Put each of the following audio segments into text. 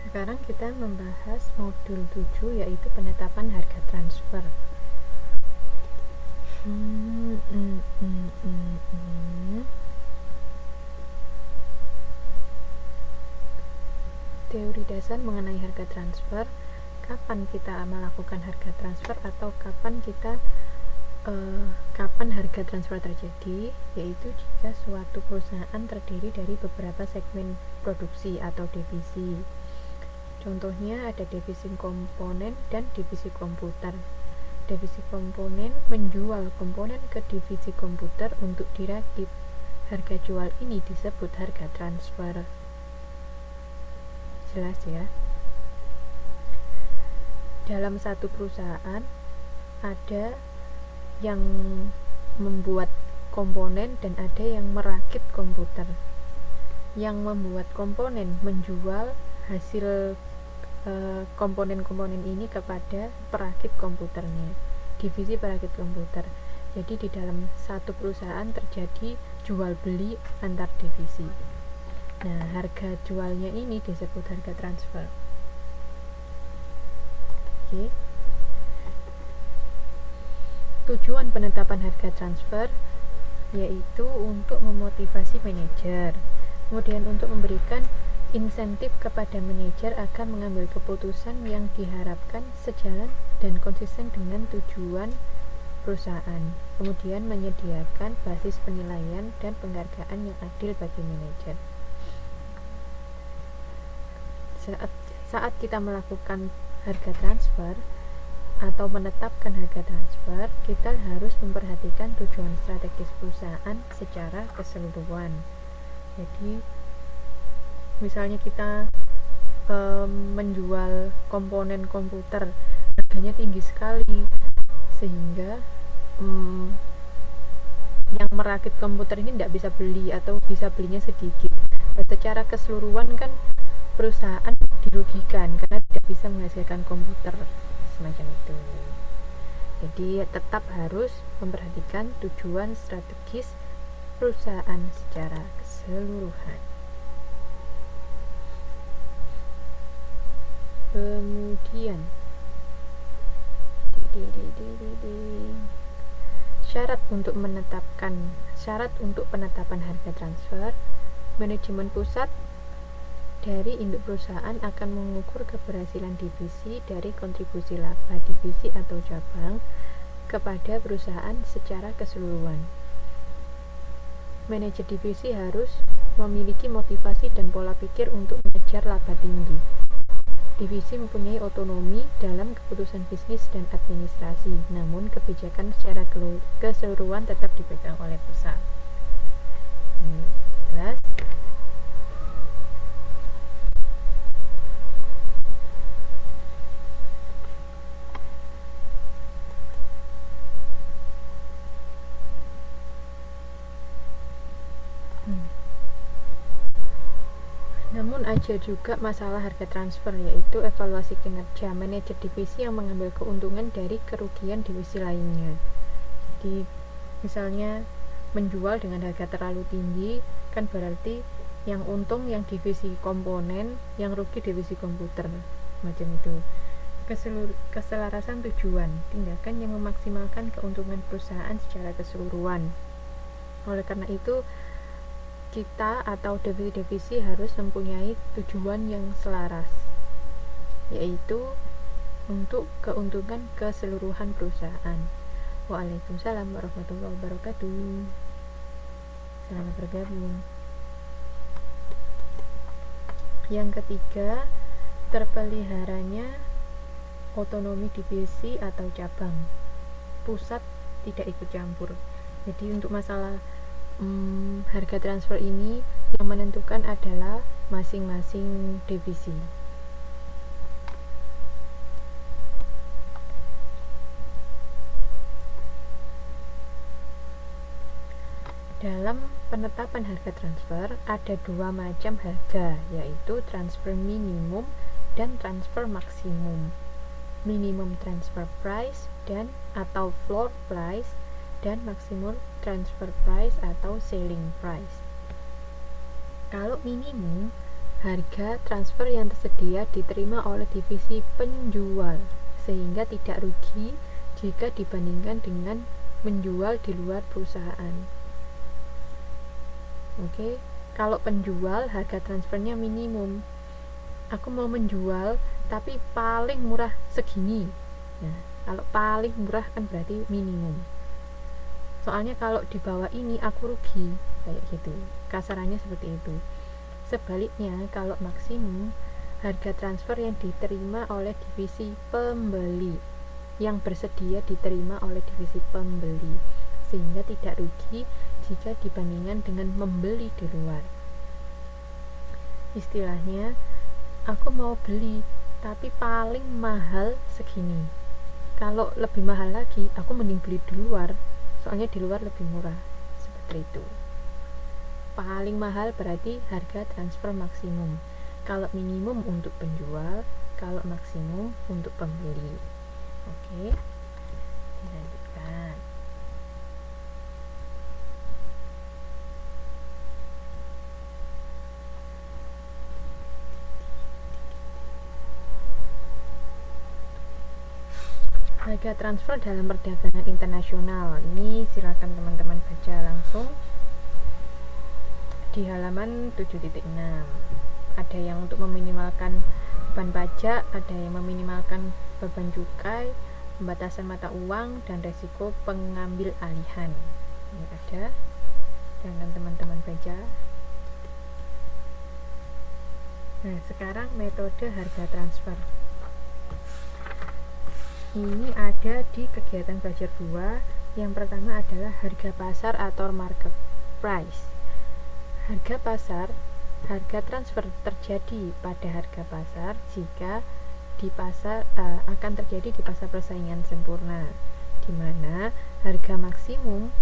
Sekarang kita membahas modul 7 yaitu penetapan harga transfer. Teori dasar mengenai harga transfer. Kapan kita melakukan harga transfer atau kapan harga transfer terjadi, yaitu jika suatu perusahaan terdiri dari beberapa segmen produksi atau divisi. Contohnya ada divisi komponen dan divisi komputer. Divisi komponen menjual komponen ke divisi komputer untuk dirakit. Harga jual ini disebut harga transfer. Jelas ya? Dalam satu perusahaan ada yang membuat komponen dan ada yang merakit komputer. Yang membuat komponen menjual hasil komponen-komponen ini kepada perakit komputernya, divisi perakit komputer. Jadi di dalam satu perusahaan terjadi jual beli antar divisi. Nah, harga jualnya ini disebut harga transfer. Oke. Tujuan penetapan harga transfer yaitu untuk memotivasi manajer, kemudian untuk memberikan insentif kepada manajer agar mengambil keputusan yang diharapkan sejalan dan konsisten dengan tujuan perusahaan, kemudian menyediakan basis penilaian dan penghargaan yang adil bagi manajer. Saat kita melakukan harga transfer atau menetapkan harga transfer, kita harus memperhatikan tujuan strategis perusahaan secara keseluruhan. Jadi misalnya kita menjual komponen komputer, harganya tinggi sekali sehingga yang merakit komputer ini tidak bisa beli atau bisa belinya sedikit. Nah, secara keseluruhan kan perusahaan dirugikan karena tidak bisa menghasilkan komputer semacam itu. Jadi tetap harus memperhatikan tujuan strategis perusahaan secara keseluruhan. Kemudian syarat untuk penetapan harga transfer. Manajemen pusat dari induk perusahaan akan mengukur keberhasilan divisi dari kontribusi laba divisi atau cabang kepada perusahaan secara keseluruhan. Manajer divisi harus memiliki motivasi dan pola pikir untuk mengejar laba tinggi. Divisi mempunyai otonomi dalam keputusan bisnis dan administrasi, namun kebijakan secara keseluruhan tetap dipegang oleh pusat. Jelas? Namun ada juga masalah harga transfer, yaitu evaluasi kinerja manajer divisi yang mengambil keuntungan dari kerugian divisi lainnya. Jadi misalnya menjual dengan harga terlalu tinggi, kan berarti yang untung yang divisi komponen, yang rugi divisi komputer, macam itu. Keselarasan tujuan, tindakan yang memaksimalkan keuntungan perusahaan secara keseluruhan. Oleh karena itu kita atau divisi-divisi harus mempunyai tujuan yang selaras, yaitu untuk keuntungan keseluruhan perusahaan. Waalaikumsalam warahmatullahi wabarakatuh. Selamat bergabung. Yang ketiga, terpeliharanya otonomi divisi atau cabang. Pusat tidak ikut campur. Jadi untuk masalah harga transfer ini yang menentukan adalah masing-masing divisi. Dalam penetapan harga transfer ada dua macam harga, yaitu transfer minimum dan transfer maksimum. Minimum transfer price dan atau floor price dan maksimum transfer price atau selling price. Kalau minimum harga transfer yang tersedia diterima oleh divisi penjual sehingga tidak rugi jika dibandingkan dengan menjual di luar perusahaan. Oke, kalau penjual harga transfernya minimum. Aku mau menjual tapi paling murah segini. Nah, kalau paling murah kan berarti minimum. Soalnya kalau di bawah ini aku rugi, kayak gitu. Kasarannya seperti itu. Sebaliknya, kalau maksimum, harga transfer yang diterima oleh divisi pembeli, yang bersedia diterima oleh divisi pembeli, sehingga tidak rugi jika dibandingkan dengan membeli di luar. Istilahnya, aku mau beli tapi paling mahal segini. Kalau lebih mahal lagi, aku mending beli di luar, soalnya di luar lebih murah. Seperti itu. Paling mahal berarti harga transfer maksimum. Kalau minimum untuk penjual, kalau maksimum untuk pembeli. Oke, dilanjutkan. Harga transfer dalam perdagangan internasional. Ini silakan teman-teman baca langsung di halaman 7.6. Ada yang untuk meminimalkan beban pajak, ada yang meminimalkan beban cukai, pembatasan mata uang, dan resiko pengambil alihan. Ini ada, jangan teman-teman baca. Nah, sekarang metode harga transfer. Ini ada di kegiatan belajar 2. Yang pertama adalah harga pasar atau market price. Harga pasar, harga transfer terjadi pada harga pasar jika di pasar akan terjadi di pasar persaingan sempurna, di mana harga maksimum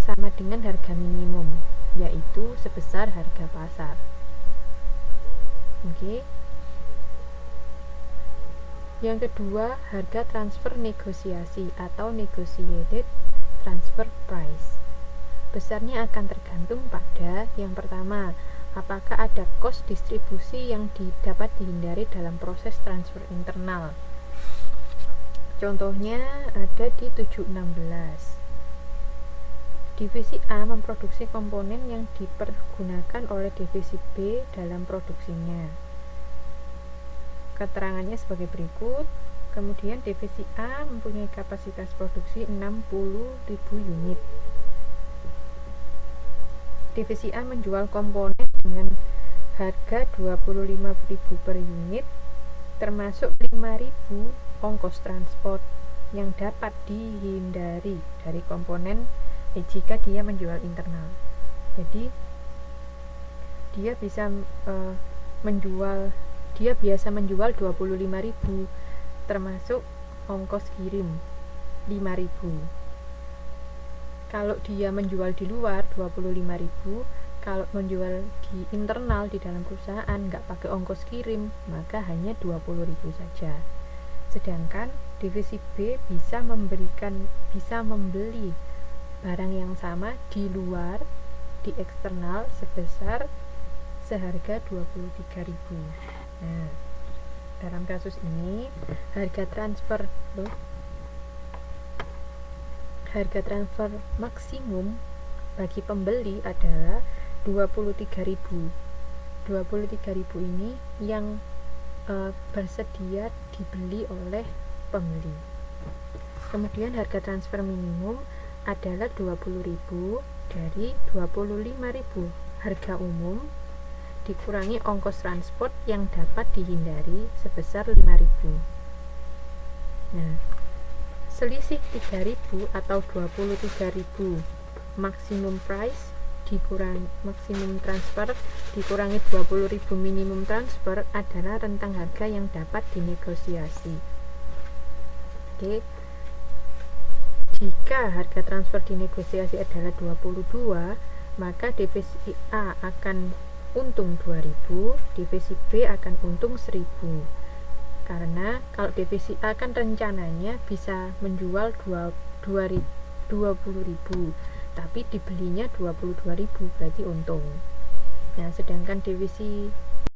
sama dengan harga minimum, yaitu sebesar harga pasar. Oke. Yang kedua, harga transfer negosiasi atau negotiated transfer price. Besarnya akan tergantung pada yang pertama, apakah ada kos distribusi yang dapat dihindari dalam proses transfer internal. Contohnya ada di 716. Divisi A memproduksi komponen yang dipergunakan oleh divisi B dalam produksinya. Keterangannya sebagai berikut. Kemudian divisi A mempunyai kapasitas produksi 60.000 unit. Divisi A menjual komponen dengan harga 25.000 per unit, termasuk 5.000 ongkos transport yang dapat dihindari dari komponen jika dia menjual internal. Jadi dia bisa dia biasa menjual 25.000 termasuk ongkos kirim 5.000. Kalau dia menjual di luar 25.000, kalau menjual di internal di dalam perusahaan nggak pakai ongkos kirim, maka hanya 20.000 saja. Sedangkan divisi B bisa membeli barang yang sama di luar, di eksternal seharga 23.000. Nah, dalam kasus ini harga transfer maksimum bagi pembeli adalah 23.000. 23.000 ini yang bersedia dibeli oleh pembeli. Kemudian harga transfer minimum adalah 20.000 dari 25.000 harga umum dikurangi ongkos transport yang dapat dihindari sebesar 5.000. Nah, selisih 3.000 atau 23.000 maksimum price dikurangi maksimum transfer dikurangi 20.000 minimum transfer adalah rentang harga yang dapat dinegosiasi. Oke. Jika harga transfer dinegosiasi adalah 22, maka divisi A akan untung 2.000, divisi B akan untung 1.000. Karena kalau divisi A kan rencananya bisa menjual 20.000, tapi dibelinya 22.000, berarti untung. Nah, sedangkan divisi